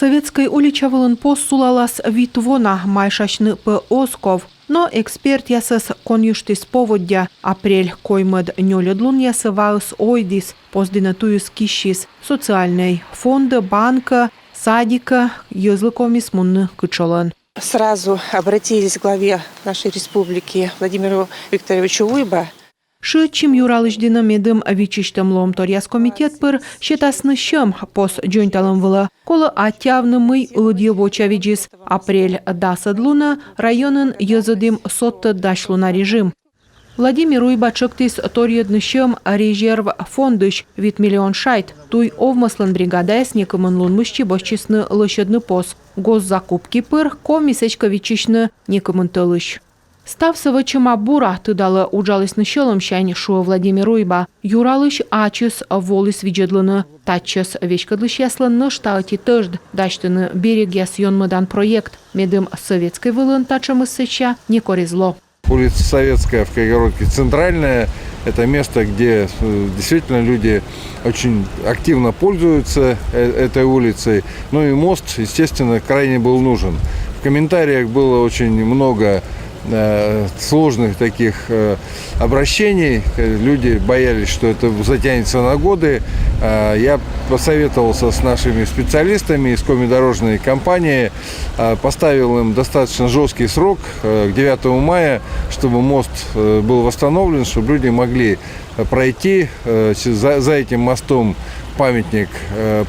Советской уличавылын пост сулалас витвона майшашны п Осков, но эксперт ясас конюштис поводя апрель коймад нёледлун ясываус ойдис поздинатуюс кишис социальный фонда, банка, садика, язлыкомис мунны кычолан. Сразу обратились к главе нашей республики Владимиру Викторовичу Уйба. Шычим юралыждина медым вичиштем ломторяс комитет пыр щетасны щем пос джойнталым вылы. Колы атявны мый ылдьевоча виджис. Апрель дасадлуна районын языдым сотты дашлуна режим. Владимир Уйба чыктис торьедны щем резерв фондыш вид миллион шайт. Туй овмыслын бригадайс некымын лунмышчи босчисны лышедны пос. Госзакупки пыр комиссечка вичишны некымын тылыш. Ставсова чыма бура тыдалы уджалысны щелым щань шуа Владимир Уйба. Юралыш ачыс волыс виджедлыны. Татчыс вешкадлыш яслынны штаати тыжд. Даштыны берег яс йонмыдан проект. Медым советской вылын тачамыз сыча не корезло. Улица Советская в Кайгородке центральная. Это место, где действительно люди очень активно пользуются этой улицей. Ну и мост, естественно, крайне был нужен. В комментариях было очень много сложных таких обращений. Люди боялись, что это затянется на годы. Я посоветовался с нашими специалистами из комидорожной компании, поставил им достаточно жесткий срок к 9 мая, чтобы мост был восстановлен, чтобы люди могли пройти. За этим мостом памятник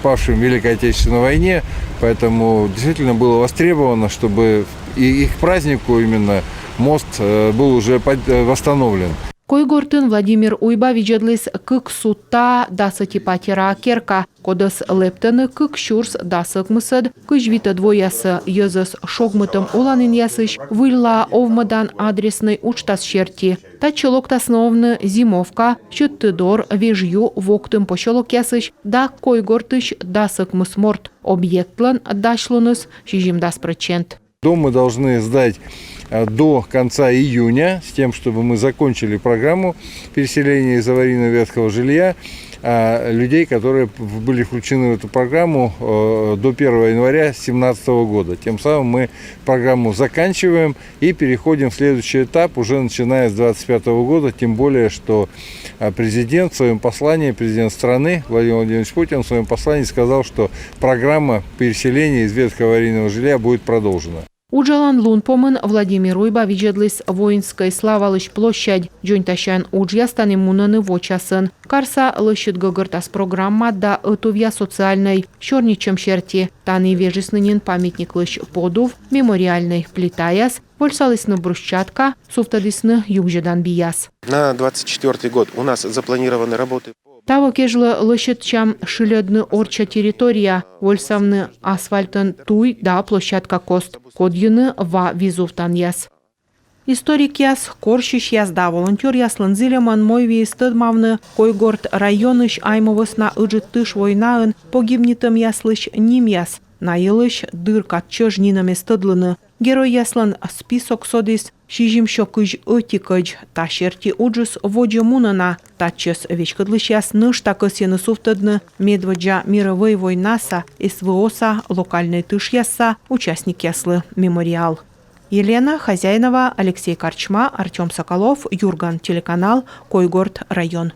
павшим в Великой Отечественной войне, поэтому действительно было востребовано, чтобы и их празднику именно мост был уже восстановлен. Койгортын Владимир Уйба виджедлис кык сутта дасыти патера керка, кодас лептыны кык щурс дасык мысыд, кыжвита двоясы езыс шогмытым уланын ясыш, вылла овмадан адресный учтас щерти. Тачылок тасновны зимовка, щыттыдор вежью воктым пощолок ясыш, да койгортыш дасык мысморт, объектлан дашлуныс 60%. Дом мы должны сдать до конца июня, с тем, чтобы мы закончили программу переселения из аварийного ветхого жилья. А людей, которые были включены в эту программу до 1 января 2017 года. Тем самым мы программу заканчиваем и переходим в следующий этап уже начиная с 2025 года. Тем более, что президент в своем послании, президент страны Владимир Владимирович Путин в своем послании сказал, что программа переселения из ветхого аварийного жилья будет продолжена. Уджалан лун помын Владимир Уйба виджедлис воинской славалыш площадь. Джойнтащан уджястаны мунаны вочасын. Карса лышит гогыртас программа да ытувья социальной. Щорничем щерти. Таны вежеснынин памятник лыш подув. Мемориальный плитаяс. Вольсалысны брусчатка. Суфтадысны югжедан бияс. На 2024 год у нас запланированы работы. Таво кежлы лышитчам шиледны орча территория. Вольсавны асфальтын туй да площадка кост. Кодьюны ва визуфтан яс. Историк яс, корщиш яс да волонтер яслын зилеман мой виестыдмавны Койгорт районыш аймовыс на ыджыттыш войнаын погибнитым яслыш ним яс. Найылыш дыркат чыж нинаме стыдлыны. Герой яслын список содис шижим шокыж ытикыж ташерти уджыс воджы мунана. Татчыс вечкадлыш яс ныш такысыны суфтыдны медводжа мировой войнаса СВОса локальный тыш ясса участник яслы мемориал. Елена Хозяинова, Алексей Корчма, Артем Соколов, Юрган, телеканал Койгорт район.